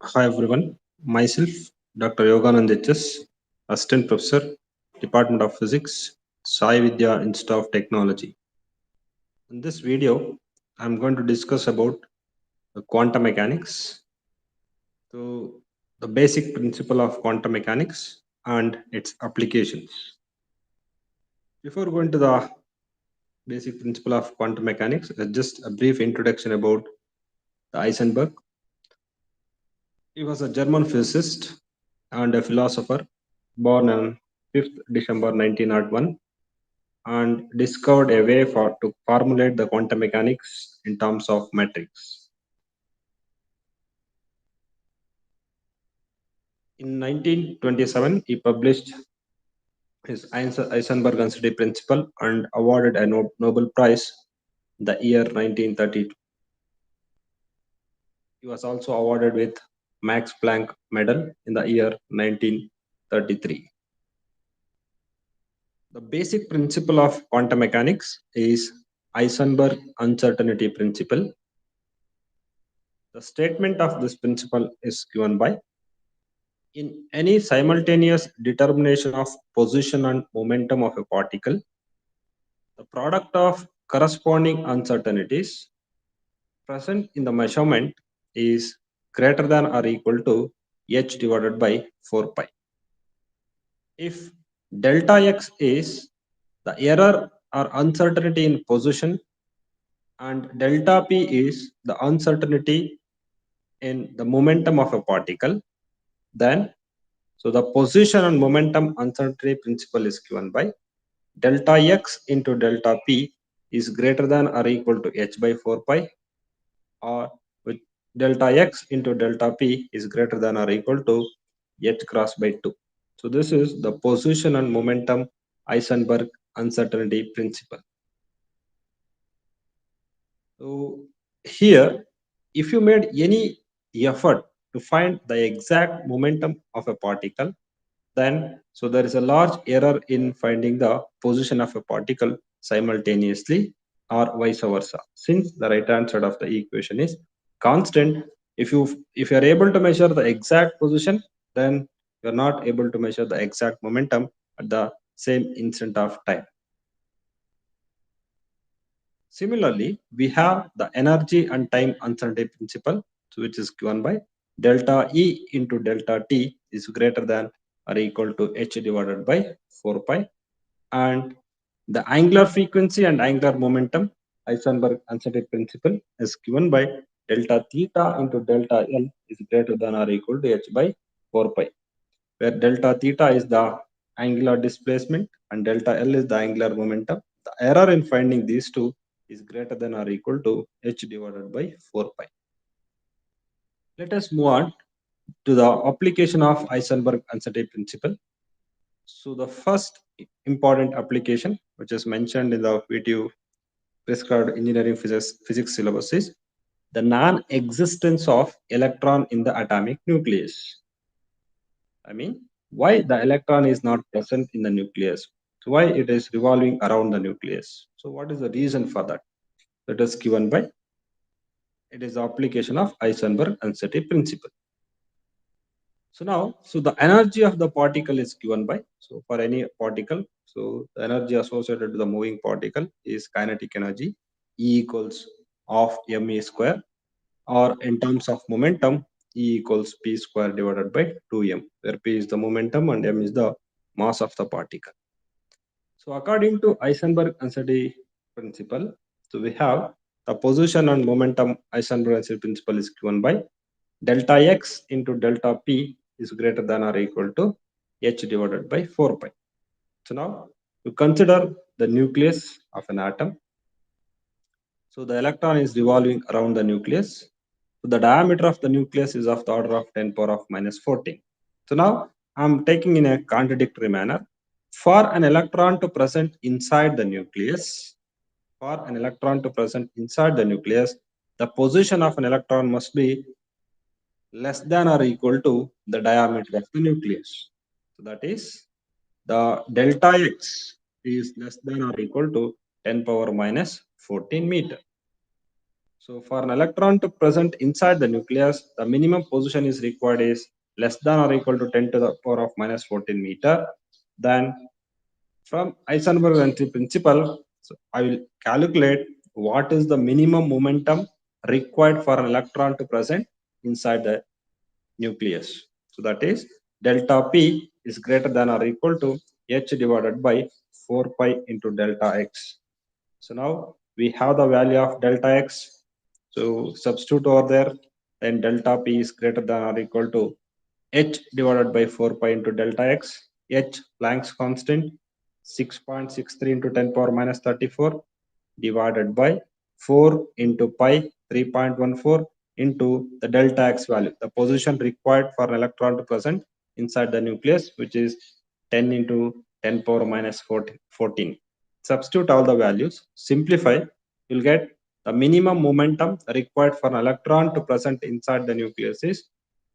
Hi everyone, myself Dr. Yoganand HS, Assistant Professor, Department of Physics, Sai Vidya Institute of Technology. In this video, I'm going to discuss about the quantum mechanics, so the basic principle of quantum mechanics and its applications. Before going to the basic principle of quantum mechanics, just a brief introduction about the Heisenberg. He was a German physicist and a philosopher born on 5th December 1901 and discovered a way to formulate the quantum mechanics in terms of metrics. In 1927, he published his Heisenberg uncertainty principle and awarded a Nobel Prize the year 1932. He was also awarded with Max Planck Medal in the year 1933. The basic principle of quantum mechanics is Heisenberg uncertainty principle. The statement of this principle is given by: in any simultaneous determination of position and momentum of a particle, the product of corresponding uncertainties present in the measurement is greater than or equal to h divided by 4 pi. If delta x is the error or uncertainty in position and delta p is the uncertainty in the momentum of a particle, then so the position and momentum uncertainty principle is given by delta x into delta p is greater than or equal to h by 4 pi, or with delta x into delta p is greater than or equal to h cross by 2. So this is the position and momentum Heisenberg uncertainty principle. So here, if you made any effort to find the exact momentum of a particle, then so there is a large error in finding the position of a particle simultaneously or vice versa, since the right hand side of the equation is constant. If you are able to measure the exact position, then you are not able to measure the exact momentum at the same instant of time. Similarly, we have the energy and time uncertainty principle, so which is given by delta E into delta T is greater than or equal to h divided by 4 pi, and the angular frequency and angular momentum Heisenberg uncertainty principle is given by delta theta into delta L is greater than or equal to h by 4 pi, where delta theta is the angular displacement and delta L is the angular momentum. The error in finding these two is greater than or equal to h divided by 4 pi. Let us move on to the application of Heisenberg uncertainty principle. So the first important application, which is mentioned in the VTU prescribed engineering physics syllabus, is the non-existence of electron in the atomic nucleus. I mean, why the electron is not present in the nucleus? So why it is revolving around the nucleus? So what is the reason for that? That is given by, it is the application of Heisenberg uncertainty principle. So now, so the energy of the particle is given by, so for any particle, so the energy associated to the moving particle is kinetic energy, E equals of me square, or in terms of momentum, E equals p square divided by 2m, where p is the momentum and m is the mass of the particle. So according to Heisenberg uncertainty principle, so we have the position and momentum Heisenberg uncertainty principle is given by delta x into delta p is greater than or equal to h divided by 4 pi. So now you consider the nucleus of an atom. So the electron is revolving around the nucleus. So the diameter of the nucleus is of the order of 10 power of minus 14. So now I'm taking in a contradictory manner. For an electron to present inside the nucleus, the position of an electron must be less than or equal to the diameter of the nucleus. So that is, the delta x is less than or equal to 10 power minus 14 meter. So for an electron to present inside the nucleus, the minimum position is required is less than or equal to 10 to the power of minus 14 meter. Then from Heisenberg entry principle, so I will calculate what is the minimum momentum required for an electron to present inside the nucleus. So that is delta P is greater than or equal to H divided by 4 pi into delta X. So now we have the value of delta X. So substitute over there, then delta P is greater than or equal to H divided by 4 pi into delta X. H Planck's constant 6.63 into 10 power minus 34 divided by 4 into pi 3.14 into the delta X value, the position required for an electron to present inside the nucleus, which is 10 into 10 power minus 14. Substitute all the values, simplify, you'll get the minimum momentum required for an electron to present inside the nucleus is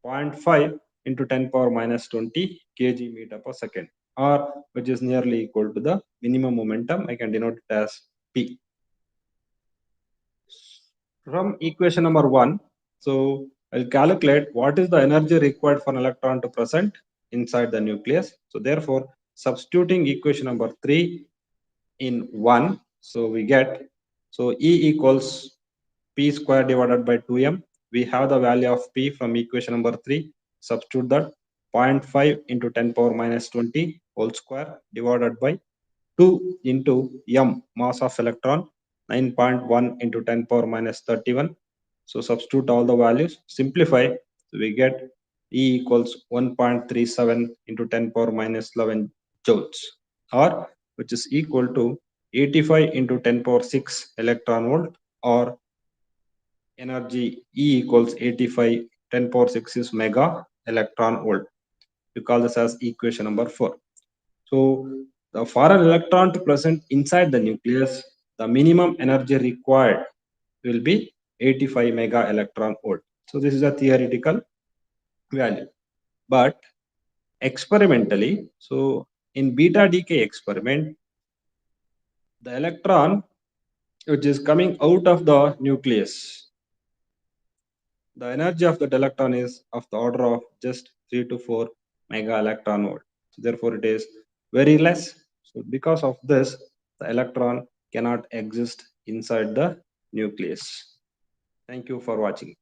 0.5 into 10 power minus 20 kg meter per second, or which is nearly equal to the minimum momentum. I can denote it as P. From equation number 1, so I'll calculate what is the energy required for an electron to present inside the nucleus. So therefore, substituting equation number 3 in 1, so we get, so E equals P square divided by 2m. We have the value of P from equation number 3. Substitute that 0.5 into 10 power minus 20 whole square divided by 2 into m, mass of electron, 9.1 into 10 power minus 31. So substitute all the values, simplify, so we get E equals 1.37 into 10 power minus 11 joules, or which is equal to 85 into 10 power 6 electron volt, or energy E equals 85 10 power 6 is mega electron volt. We call this as equation number 4. So for an electron to present inside the nucleus, the minimum energy required will be 85 mega electron volt. So this is a theoretical value. But experimentally, so in beta decay experiment, the electron which is coming out of the nucleus, the energy of the electron is of the order of just 3 to 4 mega electron volt. So therefore, it is very less. So because of this, the electron cannot exist inside the nucleus. Thank you for watching.